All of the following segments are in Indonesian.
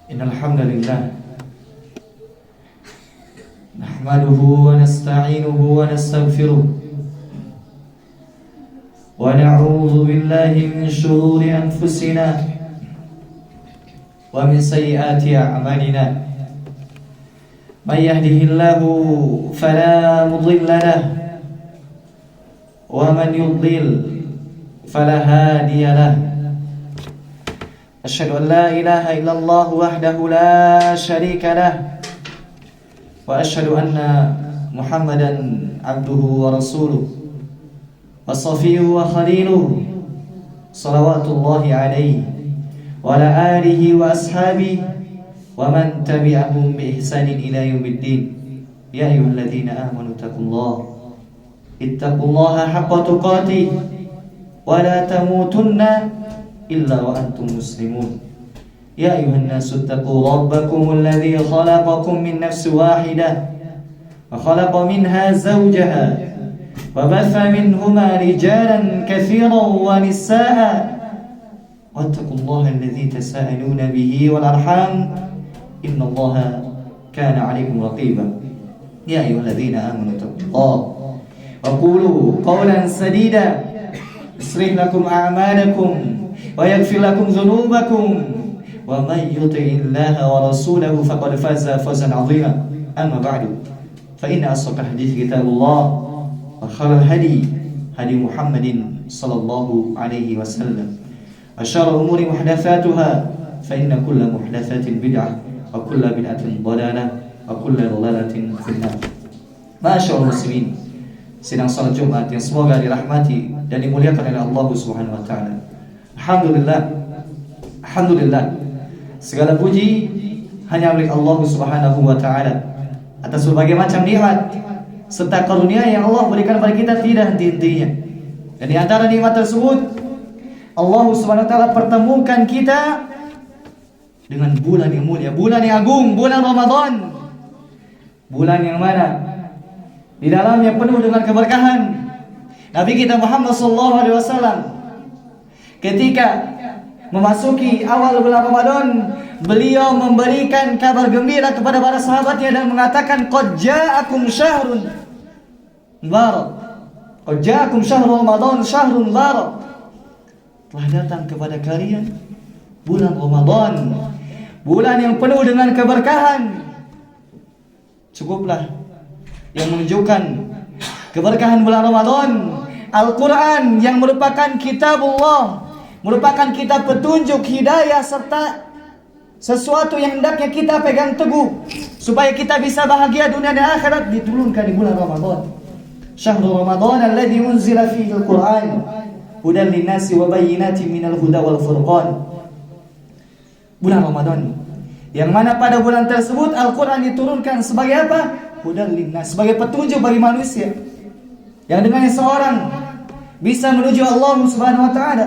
Innal hamdalillah nahmaduhu wa nasta'inuhu wa nastaghfiruh wa na'udzu billahi min shururi anfusina wa min sayyiati a'malina. May yahdihillahu fala mudilla lahu wa man yudlil fala hadiya lahu. Asyhadu an la ilaha illallah wahdahu la syarika lah wa asyhadu anna Muhammadan abduhu wa rasuluh wa safiyuhu wa khaliluh salawatullahi alaihi wa ala alihi wa ashabihi wa man tabi'ahum bi ihsanin ila yaumiddin. Ya ayyuhalladzina amanu ittaqullaha haqqa tuqatih wa la tamutunna illa wa antum muslimun. Ya ayuhan nasu taqu rabbakum alladhi khalaqakum min nafsin wahidah wa khalaqa minha zawjaha wa batha minhuma rijalan katsiran wa nisaa'a wattaqullaha alladhi tasaaluna bihi wal arham innallaha kana 'alaykum raqiba. Ya ayyuhalladzina amanu taqullaha wa qulu qawlan sadida yuslih lakum a'malakum wa yaghfir lakum dhunubakum wa may yuti'illaha wa rasulahu faqad faza fawzan 'azima. Amma ba'du, fa inna asdaqal hadithi kitabullah wa khairal hadi Muhammadin sallallahu alaihi wasallam wa syarrul umuri muhdatsatuha fa inna kulla muhdatsatin bid'ah wa kulla bid'atin dhalalah wa kulla dhalalatin finnar. Masyaallah muslimin, sidang salat Jumat yang semoga dirahmati dan dimuliakan oleh Allah Subhanahu wa taala. Alhamdulillah, segala puji hanya milik Allah Subhanahu wa taala atas berbagai macam nikmat serta karunia yang Allah berikan kepada kita tidak henti-hentinya. Dan di antara nikmat tersebut, Allah Subhanahu wa taala pertemukan kita dengan bulan yang mulia, bulan yang agung, bulan Ramadan. Bulan yang mana di dalamnya penuh dengan keberkahan. Nabi kita Muhammad sallallahu alaihi wasallam ketika memasuki awal bulan Ramadan, beliau memberikan kabar gembira kepada para sahabatnya dan mengatakan, qad ja'akum syahrun mubarak, qad ja'akum syahrul Ramadan syahrun mubarak. Telah datang kepada kalian bulan Ramadan, bulan yang penuh dengan keberkahan. Cukuplah yang menunjukkan keberkahan bulan Ramadan Al-Quran yang merupakan kitabullah, merupakan kitab petunjuk, hidayah, serta sesuatu yang hendaknya kita pegang teguh supaya kita bisa bahagia dunia dan akhirat, diturunkan di bulan Ramadan. Syahrul Ramadan alladzi unzila fihi al-Quran hudan linnasi wa bayyinatin minal huda wal furqan. Bulan Ramadan yang mana pada bulan tersebut Al-Quran diturunkan sebagai apa? Hudan linnas, sebagai petunjuk bagi manusia, yang dengannya seorang bisa menuju Allah Subhanahu wa taala,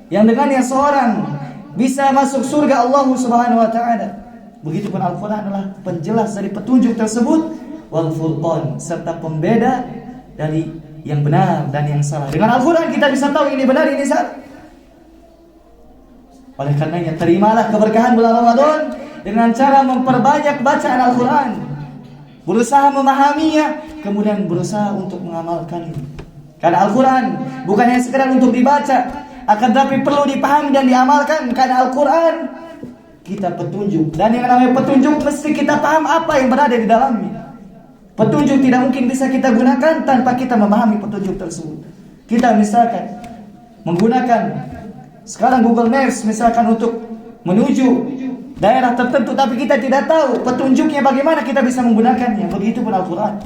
yang dengannya seorang bisa masuk surga Allah Subhanahu wa taala. Begitupun Al-Qur'an adalah penjelas dari petunjuk tersebut, wal furqan, serta pembeda dari yang benar dan yang salah. Dengan Al-Qur'an kita bisa tahu ini benar, ini salah. Oleh karenanya terimalah keberkahan bulan Ramadan dengan cara memperbanyak bacaan Al-Qur'an, berusaha memahaminya, kemudian berusaha untuk mengamalkannya. Karena Al-Quran bukan hanya sekedar untuk dibaca, akan tapi perlu dipahami dan diamalkan. Karena Al-Quran kita petunjuk, dan yang namanya petunjuk mesti kita paham apa yang berada di dalamnya. Petunjuk tidak mungkin bisa kita gunakan tanpa kita memahami petunjuk tersebut. Kita misalkan menggunakan sekarang Google Maps misalkan untuk menuju daerah tertentu, tapi kita tidak tahu petunjuknya bagaimana kita bisa menggunakannya. Begitupun Al-Quran,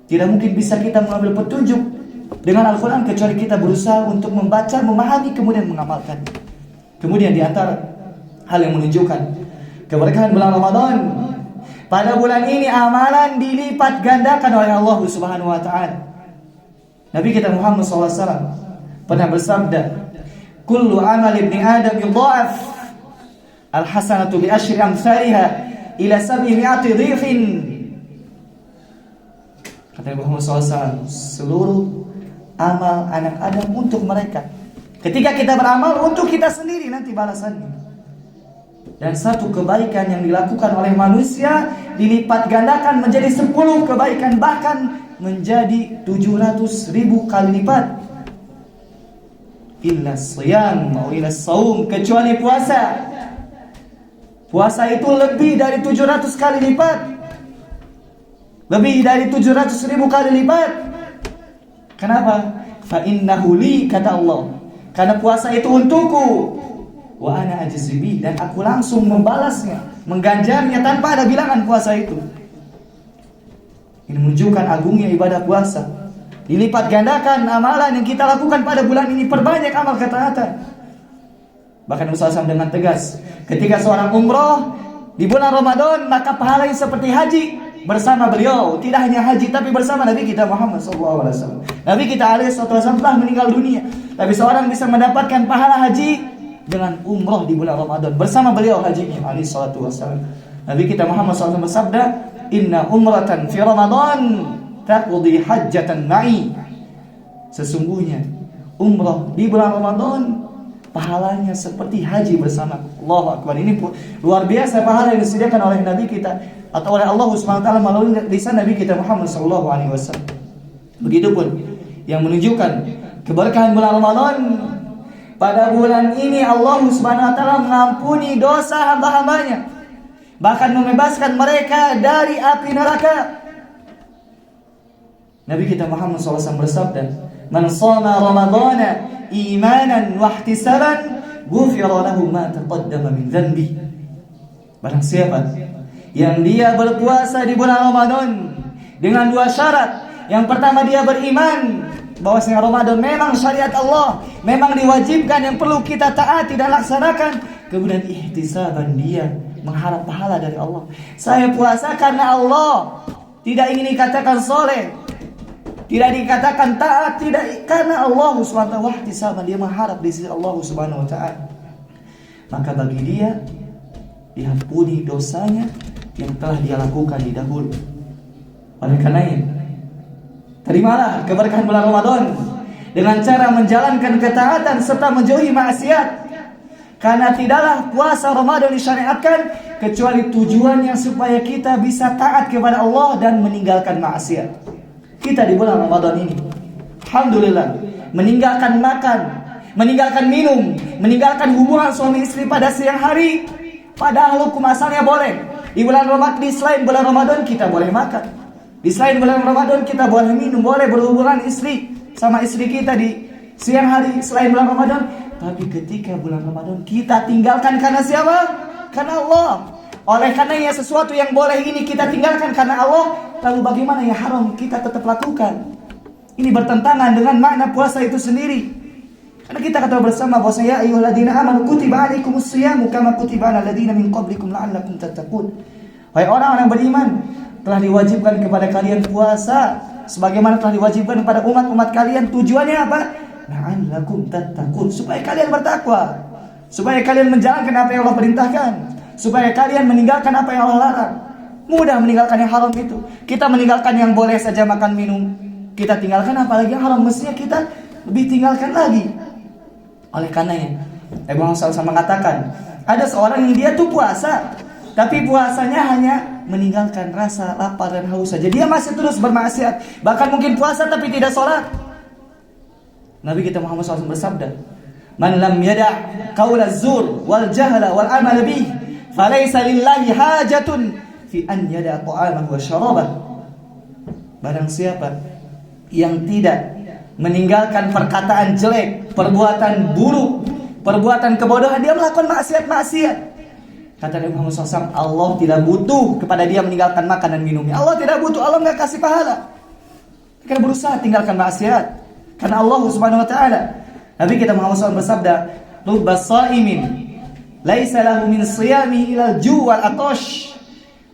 tidak mungkin bisa kita mengambil petunjuk dengan Al-Quran kecuali kita berusaha untuk membaca, memahami, kemudian mengamalkan. Kemudian di antara hal yang menunjukkan keberkahan bulan Ramadan, pada bulan ini amalan dilipat gandakan oleh Allah Subhanahu wa taala. Nabi kita Muhammad SAW pernah bersabda, kullu amal ibni Adam yudha'af al-hasanatu bi asyri amsalha ila 700 dhifin. Kata Muhammad SAW, seluruh amal anak Adam untuk mereka. Ketika kita beramal untuk kita sendiri nanti balasannya. Dan satu kebaikan yang dilakukan oleh manusia dilipat gandakan menjadi 10 kebaikan, bahkan menjadi 700.000 kali lipat. Illa siyam atau illa saum, kecuali puasa. Puasa itu lebih dari 700 kali lipat. Lebih dari 700.000 kali lipat. Kenapa? Fa innahu li, kata Allah. Karena puasa itu untukku. Wa ana ajzibi, dan aku langsung membalasnya, mengganjarnya tanpa ada bilangan puasa itu. Ini menunjukkan agungnya ibadah puasa. Dilipat gandakan amalan yang kita lakukan pada bulan ini, perbanyak amal ketaatan. Bahkan Rasulullah SAW dengan tegas, ketika seorang umroh di bulan Ramadan, maka pahalanya seperti haji bersama beliau. Tidak hanya haji, tapi bersama Nabi kita Muhammad SAW. Nabi kita SAW telah meninggal dunia, tapi seorang bisa mendapatkan pahala haji dengan umroh di bulan Ramadan bersama beliau hajinya alaihi salatu wassalam. Nabi kita Muhammad SAW bersabda, "Inna umratan fi Ramadan taqdi hajjatan ma'i." Sesungguhnya umroh di bulan Ramadan pahalanya seperti haji bersama. Allahu akbar. Ini luar biasa pahala yang disediakan oleh Nabi kita atau oleh Allah Subhanahu wa taala melalui lisan Nabi kita Muhammad sallallahu alaihi wasallam. Begitupun yang menunjukkan keberkahan bulan Ramadan. Pada bulan ini Allah Subhanahu wa taala mengampuni dosa hamba-hambanya, bahkan membebaskan mereka dari api neraka. Nabi kita Muhammad SAW bersabda, "Man shoma Ramadhana imanan wa ihtisaban, ghufira lahu ma taqaddama min dhanbi." Barang siapa yang dia berpuasa di bulan Ramadan dengan 2 syarat. Yang pertama, dia beriman bahwasanya Ramadan memang syariat Allah, memang diwajibkan, yang perlu kita taati dan laksanakan. Kemudian ihtisaban, dia mengharap pahala dari Allah. Saya puasa karena Allah, tidak ingin dikatakan soleh, tidak dikatakan taat, tidak, karena Allah SWT. Ihtisaban, dia mengharap di sisi Allah Subhanahu wa taala. Maka bagi dia diampuni dosanya yang telah dia lakukan di dahulu. Oleh karenanya, terimalah keberkahan bulan Ramadan dengan cara menjalankan ketaatan serta menjauhi maksiat. Karena tidaklah puasa Ramadan disyariatkan kecuali tujuannya supaya kita bisa taat kepada Allah dan meninggalkan maksiat. Kita di bulan Ramadan ini, alhamdulillah, meninggalkan makan, meninggalkan minum, meninggalkan hubungan suami istri pada siang hari. Padahal hukum asalnya boleh. Di bulan Ramadan, di selain bulan Ramadan kita boleh makan. Di selain bulan Ramadan kita boleh minum, boleh berhubungan istri sama istri kita di siang hari selain bulan Ramadan. Tapi ketika bulan Ramadan kita tinggalkan karena siapa? Karena Allah. Oleh karenanya sesuatu yang boleh ini kita tinggalkan karena Allah, lalu bagaimana yang haram kita tetap lakukan? Ini bertentangan dengan makna puasa itu sendiri. Karena kita kata bersama bahwasanya ya ayyuhalladzina amanu kutiba alaikumus syiyamu kama kutiba alal ladzina min qablikum la'allakum tattaqun. Wahai orang-orang beriman, telah diwajibkan kepada kalian puasa sebagaimana telah diwajibkan kepada umat-umat kalian. Tujuannya apa? La'allakum tattaqun, supaya kalian bertakwa, supaya kalian menjalankan apa yang Allah perintahkan, supaya kalian meninggalkan apa yang Allah larang. Mudah meninggalkan yang haram itu. Kita meninggalkan yang boleh saja makan minum, kita tinggalkan, apalagi yang haram mestinya kita lebih tinggalkan lagi. Oleh karenanya Ibnu Sa'd mengatakan, ada seorang yang dia tuh puasa, tapi puasanya hanya meninggalkan rasa lapar dan haus saja. Dia masih terus bermaksiat, bahkan mungkin puasa tapi tidak sholat. Nabi kita Muhammad SAW bersabda, "Man lam yada' qaula az-zur wal jahla wal amal bih, falaysa lillahi hajatun fi an yada' ta'amahu wa syarabah." Barang siapa yang tidak meninggalkan perkataan jelek, perbuatan buruk, perbuatan kebodohan, dia melakukan maksiat-maksiat. Kata Nabi Muhammad SAW, Allah tidak butuh kepada dia meninggalkan makan dan minumnya. Allah tidak butuh, Allah nggak kasih pahala. Kita berusaha tinggalkan maksiat karena Allah Subhanahu wa taala. Nabi kita Muhammad SAW bersabda, "Rubbas shaimin laisa lahu min shiyami ila al-ju' wal atash."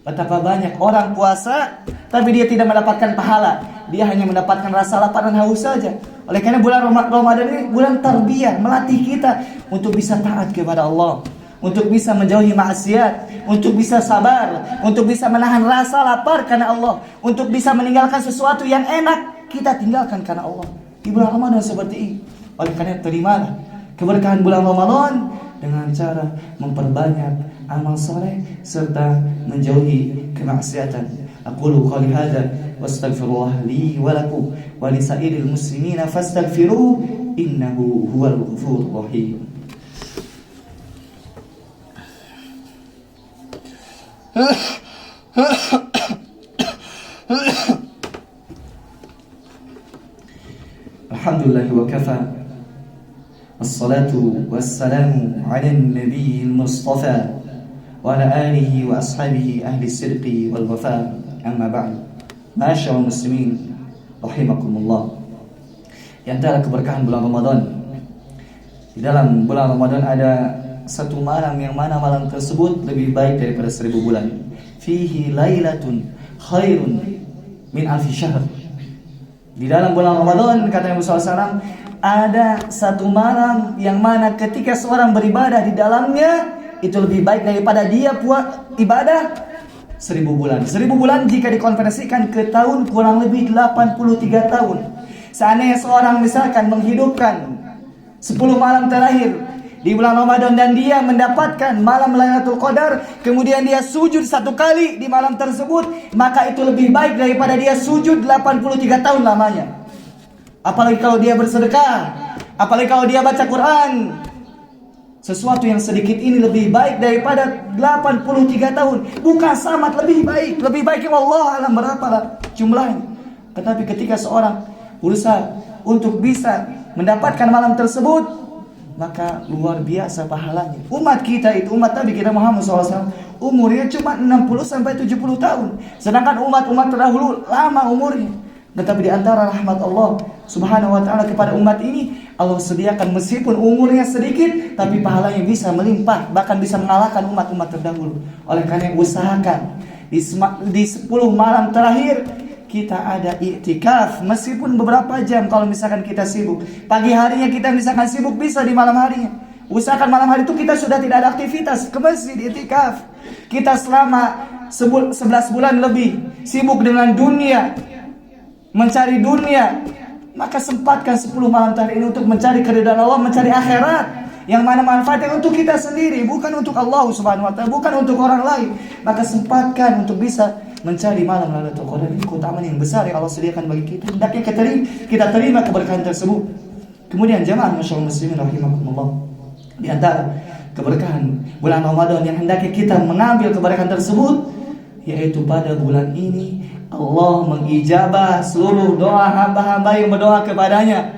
Betapa banyak orang puasa tapi dia tidak mendapatkan pahala. Dia hanya mendapatkan rasa lapar dan haus saja. Oleh karena bulan Ramadan ini bulan tarbiyah, melatih kita untuk bisa taat kepada Allah, untuk bisa menjauhi maksiat, untuk bisa sabar, untuk bisa menahan rasa lapar karena Allah, untuk bisa meninggalkan sesuatu yang enak kita tinggalkan karena Allah. Di bulan Ramadan seperti ini. Oleh karena terimalah keberkahan bulan Ramadan dengan cara memperbanyak amal saleh serta menjauhi kemaksiatan. Aqulu qouli hadza wastaghfirullah li wa lakum wa lisairil muslimina fastaghfiruh innahu huwal ghafurur rahim. Alhamdulillah wa kafa. Assalatu wassalamu ala nabiyil mustafa wa ala alihi wa ashabihi ahli sidqi wal wafa. Amma ba'du. Ma'asyiral muslimin rahimakumullah. Di antara keberkahan bulan Ramadan, di dalam bulan Ramadan ada satu malam yang mana malam tersebut lebih baik daripada 1000 bulan. Fihi lailatun khairun min alfi syahr. Di dalam bulan Ramadan, kata Nabi SAW, ada satu malam yang mana ketika seorang beribadah di dalamnya itu lebih baik daripada dia buat ibadah 1000 bulan. 1000 bulan jika dikonversikan ke tahun kurang lebih 83 tahun. Seandainya seorang misalkan menghidupkan 10 malam terakhir di bulan Ramadan dan dia mendapatkan malam Lailatul Qadar, kemudian dia sujud 1 kali di malam tersebut, maka itu lebih baik daripada dia sujud 83 tahun lamanya. Apalagi kalau dia bersedekah, apalagi kalau dia baca Quran. Sesuatu yang sedikit ini lebih baik daripada 83 tahun. Bukan sangat lebih baik. Lebih baik yang Allah alam berapa jumlahnya. Tetapi ketika seorang berusaha untuk bisa mendapatkan malam tersebut, maka luar biasa pahalanya. Umat kita itu, umat Nabi kita Muhammad SAW, umurnya cuma 60-70 tahun. Sedangkan umat-umat terdahulu lama umurnya. Tetapi di antara rahmat Allah Subhanahu wa ta'ala kepada umat ini, Allah sediakan meskipun umurnya sedikit, tapi pahalanya bisa melimpah, bahkan bisa mengalahkan umat-umat terdahulu. Oleh karena usahakan di 10 malam terakhir kita ada i'tikaf, meskipun beberapa jam. Kalau misalkan kita sibuk pagi harinya, kita misalkan sibuk, bisa di malam harinya. Usahakan malam hari itu kita sudah tidak ada aktivitas, ke masjid i'tikaf. Kita selama 11 bulan lebih sibuk dengan dunia, mencari dunia, maka sempatkan 10 malam terakhir ini untuk mencari keridhaan Allah, mencari akhirat, yang mana manfaatnya untuk kita sendiri, bukan untuk Allah Subhanahu wa ta'ala, bukan untuk orang lain. Maka sempatkan untuk bisa mencari malam Lailatul Qadar. Ini keutamaan yang besar yang Allah sediakan bagi kita. Hendaknya kita terima keberkahan tersebut. Kemudian jamaah masyaallah muslimin rahimakumullah, di antara keberkahan bulan Ramadan yang hendaknya kita mengambil keberkahan tersebut, yaitu pada bulan ini Allah mengijabah seluruh doa hamba-hamba yang berdoa kepadanya.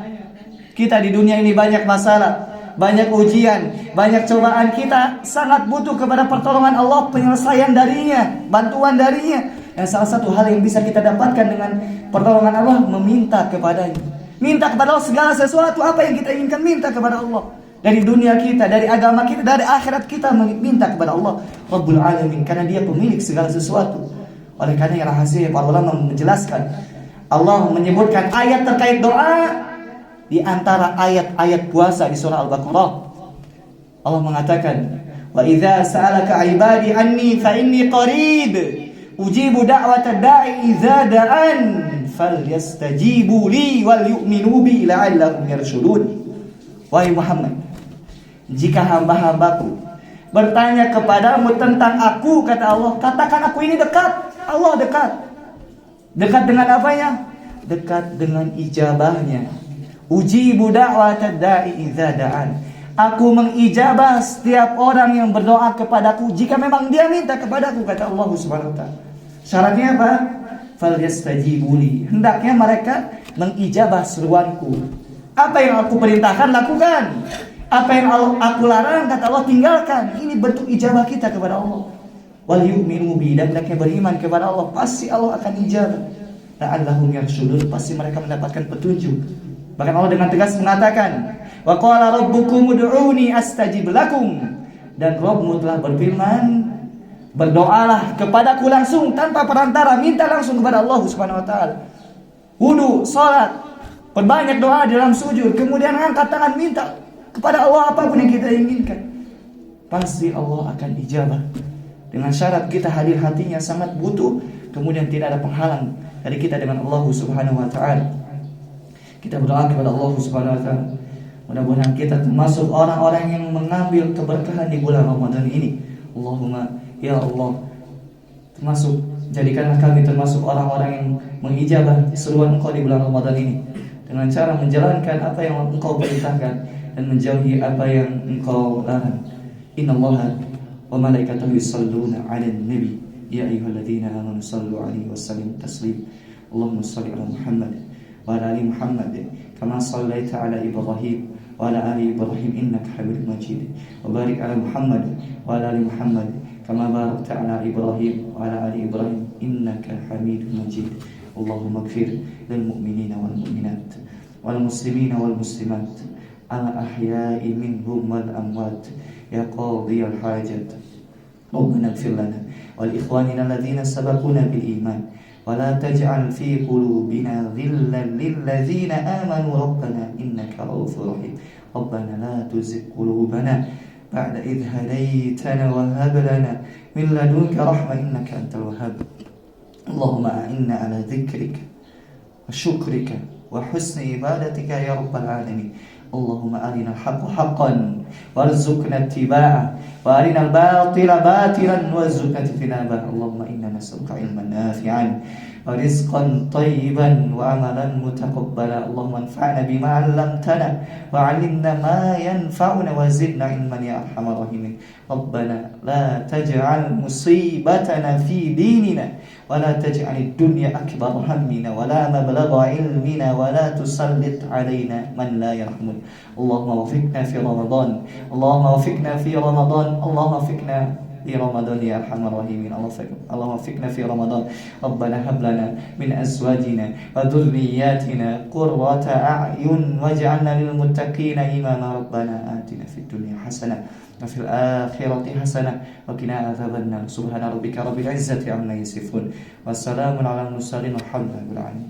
Kita di dunia ini banyak masalah, banyak ujian, banyak cobaan. Kita sangat butuh kepada pertolongan Allah, penyelesaian darinya, bantuan darinya. Dan salah satu hal yang bisa kita dapatkan dengan pertolongan Allah, meminta kepadanya. Minta kepada Allah segala sesuatu, apa yang kita inginkan, minta kepada Allah. Dari dunia kita, dari agama kita, dari akhirat kita, minta kepada Allah Rabbul Alamin, karena dia pemilik segala sesuatu. Oleh karena yang rahasia, para ulama menjelaskan, Allah menyebutkan ayat terkait doa di antara ayat-ayat puasa di surah Al-Baqarah. Allah mengatakan, wa idza sa'alaka 'ibadi anni fa inni qarib ujibu da'watad da'i idza da'an falyastajibu li wal yu'minu bi la'allahum yarshudun. Wahai Muhammad, jika hamba-hambaku bertanya kepadamu tentang aku, kata Allah, katakan aku ini dekat. Allah dekat. Dekat dengan apanya? Dekat dengan ijabahnya. Ujibu da'watad da'i idza da'an. Aku mengijabah setiap orang yang berdoa kepadaku jika memang dia minta kepadaku, kata Allah Subhanahu wa ta'ala. Syaratnya apa? Falyastajibuli. Hendaknya mereka mengijabah seruanku. Apa yang aku perintahkan, lakukan. Apa yang aku larang, kata Allah, tinggalkan. Ini bentuk ijabah kita kepada Allah. Wal yu'minu bi, dan mereka beriman kepada Allah, pasti Allah akan ijabah. La'allahum yarshudun, pasti mereka mendapatkan petunjuk. Bahkan Allah dengan tegas mengatakan, wa qala rabbukum ud'uni astajib lakum, dan Rabbmu telah berfirman, berdoalah kepadaku langsung tanpa perantara, minta langsung kepada Allah Subhanahu wa ta'ala. Wudu, salat, perbanyak doa dalam sujud, kemudian angkat tangan minta kepada Allah apapun yang kita inginkan, pasti Allah akan ijabah. Dengan syarat kita hadir hatinya sangat butuh, kemudian tidak ada penghalang dari kita dengan Allah Subhanahu wa ta'ala. Kita berdoa kepada Allah Subhanahu wa ta'ala, mudah-mudahan kita termasuk orang-orang yang mengambil keberkahan di bulan Ramadan ini. Allahumma ya Allah, jadikanlah kami termasuk orang-orang yang mengijabah seruan Engkau di bulan Ramadan ini dengan cara menjalankan apa yang Engkau perintahkan dan menjauhi apa yang Engkau larang. Innallaha wa malaikatahu yusholluna 'alan nabi ya ayyuhalladzina amanu shallu 'alaihi wa sallimu taslima. Allahumma shalli 'ala Muhammad wa 'ala ali Muhammad kama shallaita 'ala Ibrahim wa 'ala ali Ibrahim innaka Hamidum Majid. Wa barik 'ala Muhammad wa 'ala ali Muhammad kama barakta 'ala Ibrahim wa 'ala ali Ibrahim innaka Hamidum Majid. Allahumma ighfir lil mu'minina wal mu'minat wal muslimina wal muslimat al ahya'i minhum wal amwat ya qadiyal hajat. Rabbana ighfir lana wal ikhwanina alladhina sabaquna bil iman wa la taj'al fi qulubina ghillan lil ladzina amanu rabbana innaka ra'ufur rahim. Rabbana la tuzigh qulubana ba'da idh hadaytana wa hab lana min ladunka rahmah innaka antal wahhab. Allahumma a'inna ala dhikrika wa syukrika wa husni ibadatika ya rabbal alamin. Allahumma arina al-haqqa haqqan warzuqna ittiba'ah wa arina al-batila batilan warzuqna ijtinabah. Allahumma inna nas'aluka ilman nafi'an wa rizqan tayyiban wa amalan mutaqabbala. Allahumma anfa'na bima 'allamtana wa 'allimna ma yanfa'una wa zidna ilman ya arhamar rahimin. Rabbana la taj'al musibatana fi dinina wa la taj'al ad-dunya akbar hammina wa la mablagha ilmina wa la tusallit 'alaina man la yarhamun. Allahumma wafiqna fi Ramadan. Allahumma wafiqna fi Ramadan. Allahumma wafiqna في رمضان يا أرحم الراحمين. اللهم وفقنا في رمضان. ربنا هب لنا من أزواجنا وذرياتنا قرة أعين واجعلنا للمتقين إماما. ربنا آتنا في الدنيا حسنة وفي الآخرة حسنة وقنا عذاب النار. سبحان ربك رب العزة عما يصفون والسلام على المرسلين والحمد لله رب العالمين.